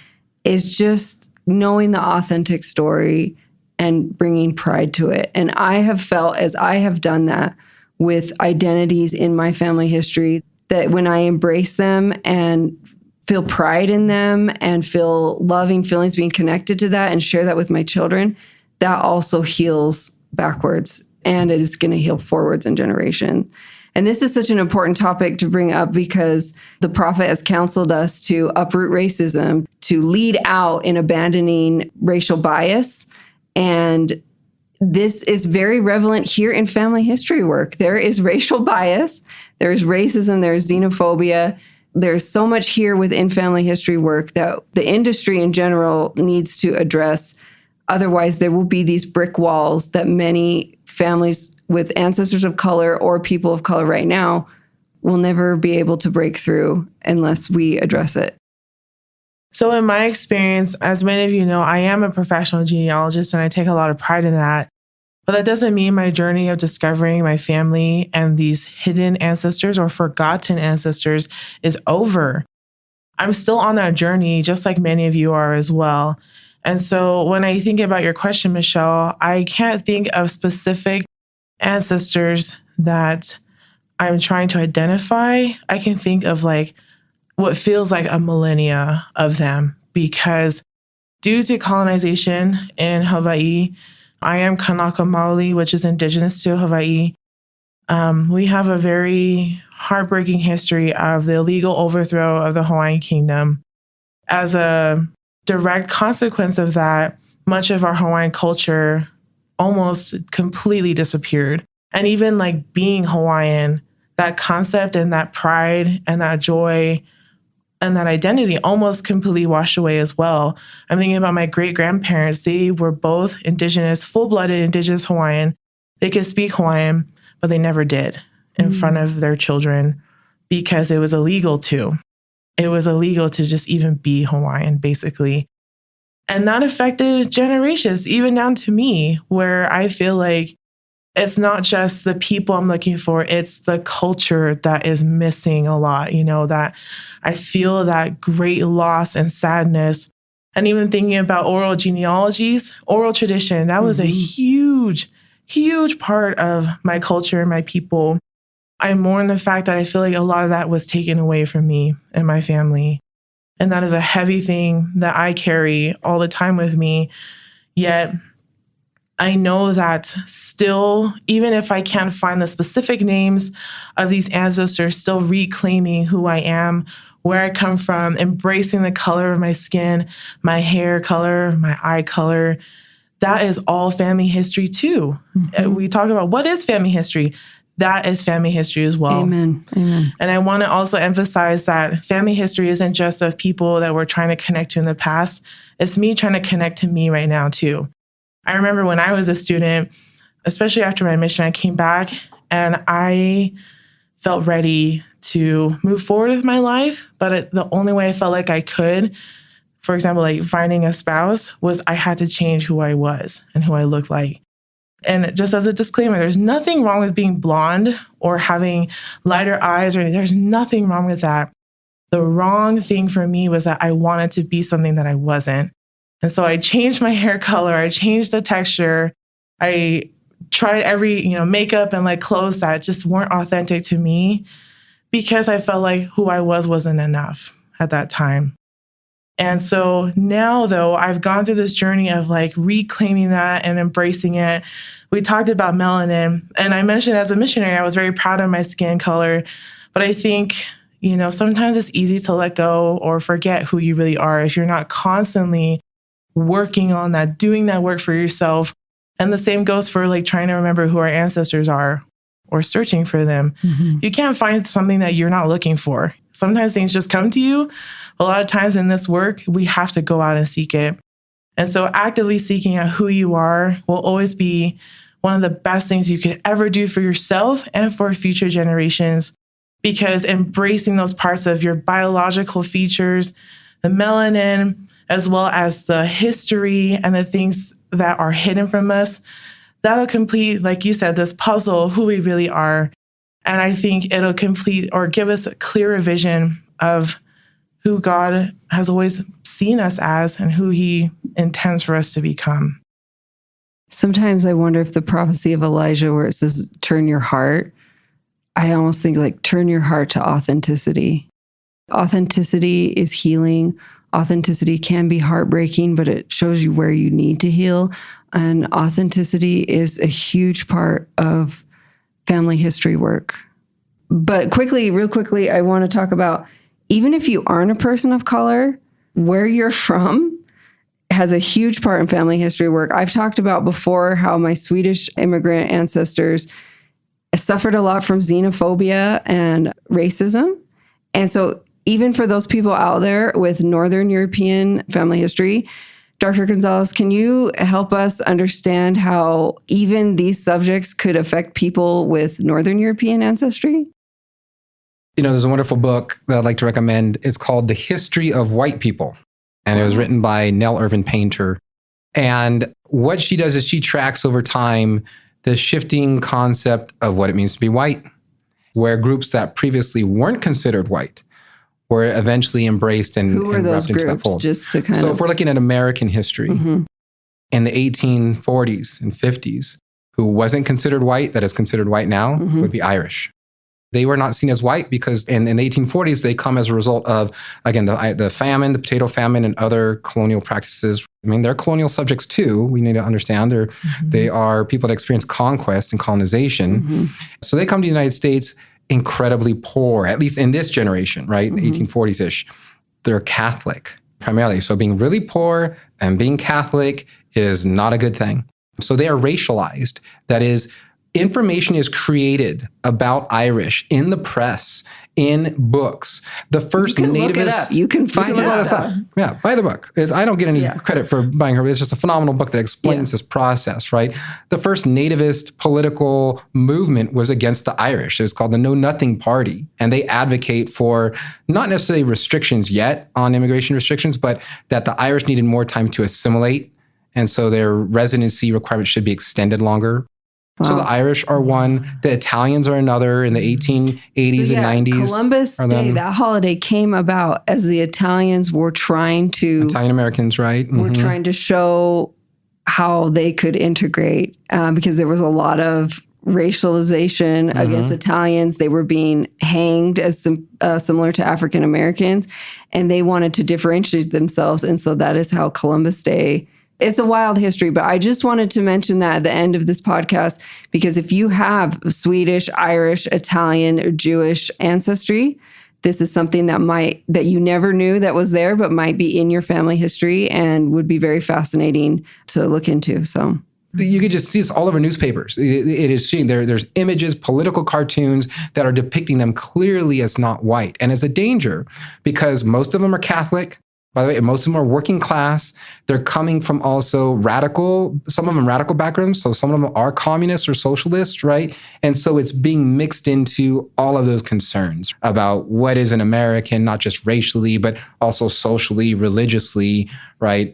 Speaker 1: is just knowing the authentic story and bringing pride to it. And I have felt, as I have done that with identities in my family history, that when I embrace them and feel pride in them and feel loving feelings being connected to that and share that with my children, that also heals backwards, and it is going to heal forwards in generation. And this is such an important topic to bring up because the prophet has counseled us to uproot racism, to lead out in abandoning racial bias. And this is very relevant here in family history work. There is racial bias, there is racism, there is xenophobia. There's so much here within family history work that the industry in general needs to address. Otherwise, there will be these brick walls that many families with ancestors of color or people of color right now will never be able to break through unless we address it.
Speaker 2: So in my experience, as many of you know, I am a professional genealogist and I take a lot of pride in that. But that doesn't mean my journey of discovering my family and these hidden ancestors or forgotten ancestors is over. I'm still on that journey, just like many of you are as well. And so when I think about your question, Michelle, I can't think of specific ancestors that I'm trying to identify, I can think of like what feels like a millennia of them, because due to colonization in Hawaii, I am Kanaka Maoli, which is indigenous to Hawaii. We have a very heartbreaking history of the illegal overthrow of the Hawaiian kingdom. As a direct consequence of that, much of our Hawaiian culture almost completely disappeared. And even like being Hawaiian, that concept and that pride and that joy and that identity almost completely washed away as well. I'm thinking about my great-grandparents. They were both indigenous, full-blooded indigenous Hawaiian. They could speak Hawaiian, but they never did in front of their children because it was illegal to. It was illegal to just even be Hawaiian, basically. And that affected generations, even down to me, where I feel like it's not just the people I'm looking for, it's the culture that is missing a lot, that I feel that great loss and sadness. And even thinking about oral genealogies, oral tradition, that was a huge, huge part of my culture and my people. I mourn the fact that I feel like a lot of that was taken away from me and my family. And that is a heavy thing that I carry all the time with me. Yet I know that still, even if I can't find the specific names of these ancestors, still reclaiming who I am, where I come from, embracing the color of my skin, my hair color, my eye color, that is all family history too. We talk about what is family history. That is family history as well.
Speaker 1: Amen. Amen.
Speaker 2: And I want to also emphasize that family history isn't just of people that we're trying to connect to in the past. It's me trying to connect to me right now too. I remember when I was a student, especially after my mission, I came back and I felt ready to move forward with my life. But the only way I felt like I could, for example, like finding a spouse, was I had to change who I was and who I looked like. And just as a disclaimer, there's nothing wrong with being blonde or having lighter eyes or anything. There's nothing wrong with that. The wrong thing for me was that I wanted to be something that I wasn't. And so I changed my hair color. I changed the texture. I tried every, makeup and like clothes that just weren't authentic to me because I felt like who I was wasn't enough at that time. And so now, though, I've gone through this journey of like reclaiming that and embracing it. We talked about melanin, and I mentioned as a missionary, I was very proud of my skin color. But I think, sometimes it's easy to let go or forget who you really are if you're not constantly working on that, doing that work for yourself. And the same goes for like trying to remember who our ancestors are or searching for them. You can't find something that you're not looking for. Sometimes things just come to you. A lot of times in this work, we have to go out and seek it. And so actively seeking out who you are will always be one of the best things you could ever do for yourself and for future generations, because embracing those parts of your biological features, the melanin, as well as the history and the things that are hidden from us, that'll complete, like you said, this puzzle of who we really are. And I think it'll complete or give us a clearer vision of who God has always seen us as and who he intends for us to become.
Speaker 1: Sometimes I wonder if the prophecy of Elijah, where it says, turn your heart, I almost think like turn your heart to authenticity. Authenticity is healing. Authenticity can be heartbreaking, but it shows you where you need to heal. And authenticity is a huge part of family history work. But real quickly, I want to talk about, even if you aren't a person of color, where you're from has a huge part in family history work. I've talked about before how my Swedish immigrant ancestors suffered a lot from xenophobia and racism. And so even for those people out there with Northern European family history, Dr. Gonzales, can you help us understand how even these subjects could affect people with Northern European ancestry?
Speaker 3: There's a wonderful book that I'd like to recommend. It's called The History of White People. And it was written by Nell Irvin Painter. And what she does is she tracks over time the shifting concept of what it means to be white, where groups that previously weren't considered white were eventually embraced and
Speaker 1: Who are those
Speaker 3: wrapped into that
Speaker 1: groups?
Speaker 3: fold.
Speaker 1: Just to kind
Speaker 3: So
Speaker 1: of...
Speaker 3: if we're looking at American history in the 1840s and 50s, who wasn't considered white, that is considered white now, would be Irish. They were not seen as white because in the 1840s, they come as a result of, again, the famine, the potato famine, and other colonial practices. I mean, they're colonial subjects too. We need to understand they are people that experience conquest and colonization. So they come to the United States incredibly poor, at least in this generation, right? 1840s-ish. They're Catholic primarily. So being really poor and being Catholic is not a good thing. So they are racialized. That is, information is created about Irish in the press, in books. The first
Speaker 1: You can
Speaker 3: nativist.
Speaker 1: look it up. You can find
Speaker 3: this
Speaker 1: stuff.
Speaker 3: Yeah, buy the book. I don't get any credit for buying her. It's just a phenomenal book that explains this process, right? The first nativist political movement was against the Irish. It was called the Know Nothing Party. And they advocate for not necessarily restrictions yet on immigration restrictions, but that the Irish needed more time to assimilate. And so their residency requirements should be extended longer. Wow. So the Irish are one, the Italians are another in the 1880s and 90s.
Speaker 1: Columbus Day, that holiday came about as the Italians were trying to...
Speaker 3: Italian Americans, right?
Speaker 1: Were trying to show how they could integrate because there was a lot of racialization against Italians. They were being hanged as similar to African Americans, and they wanted to differentiate themselves. And so that is how Columbus Day... It's a wild history, but I just wanted to mention that at the end of this podcast, because if you have Swedish, Irish, Italian, or Jewish ancestry, this is something that you never knew that was there, but might be in your family history and would be very fascinating to look into. So
Speaker 3: you could just see this all over newspapers. It is seeing there's images, political cartoons that are depicting them clearly as not white, and as a danger because most of them are Catholic. By the way, most of them are working class. They're coming from also some of them radical backgrounds. So some of them are communists or socialists, right? And so it's being mixed into all of those concerns about what is an American, not just racially, but also socially, religiously, right?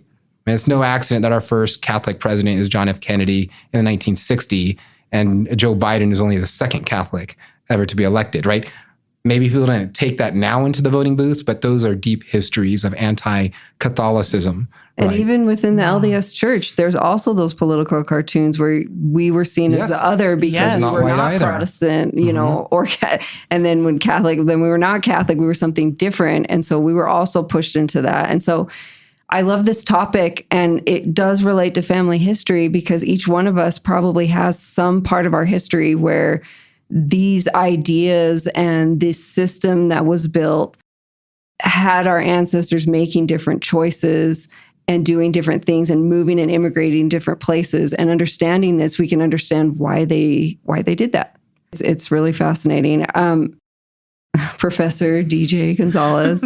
Speaker 3: And it's no accident that our first Catholic president is John F. Kennedy in 1960, and Joe Biden is only the second Catholic ever to be elected, right? Maybe people don't take that now into the voting booths, but those are deep histories of anti-Catholicism.
Speaker 1: And
Speaker 3: right?
Speaker 1: even within the LDS Church, there's also those political cartoons where we were seen as the other because we were not Protestant, you know, and then when we were not Catholic, we were something different. And so we were also pushed into that. And so I love this topic, and it does relate to family history because each one of us probably has some part of our history where these ideas and this system that was built had our ancestors making different choices and doing different things and moving and immigrating different places. And understanding this, we can understand why they did that. It's really fascinating. Professor DJ Gonzales,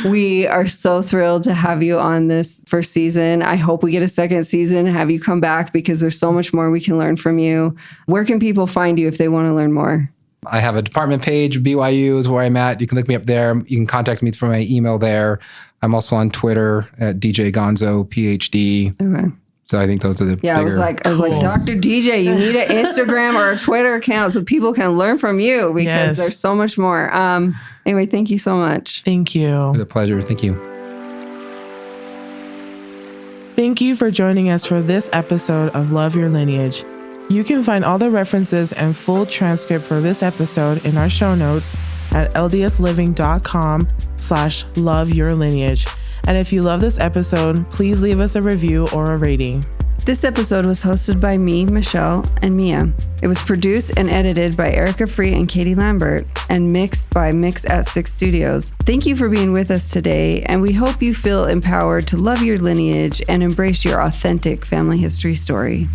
Speaker 1: we are so thrilled to have you on this first season. I hope we get a second season, have you come back because there's so much more we can learn from you. Where can people find you if they want to learn more?
Speaker 3: I have a department page. BYU is where I'm at. You can look me up there. You can contact me through my email there. I'm also on Twitter at DJ Gonzo, PhD.
Speaker 1: Okay.
Speaker 3: So I think those are the bigger.
Speaker 1: I was like, Dr. DJ, you need an Instagram or a Twitter account so people can learn from you because there's so much more. Anyway, thank you so much.
Speaker 2: Thank you.
Speaker 3: It was a pleasure. Thank you.
Speaker 2: Thank you for joining us for this episode of Love Your Lineage. You can find all the references and full transcript for this episode in our show notes at ldsliving.com/loveyourlineage. And if you love this episode, please leave us a review or a rating.
Speaker 1: This episode was hosted by me, Michelle, and Mia. It was produced and edited by Erica Free and Katie Lambert, and mixed by Mix at 6 Studios. Thank you for being with us today, and we hope you feel empowered to love your lineage and embrace your authentic family history story.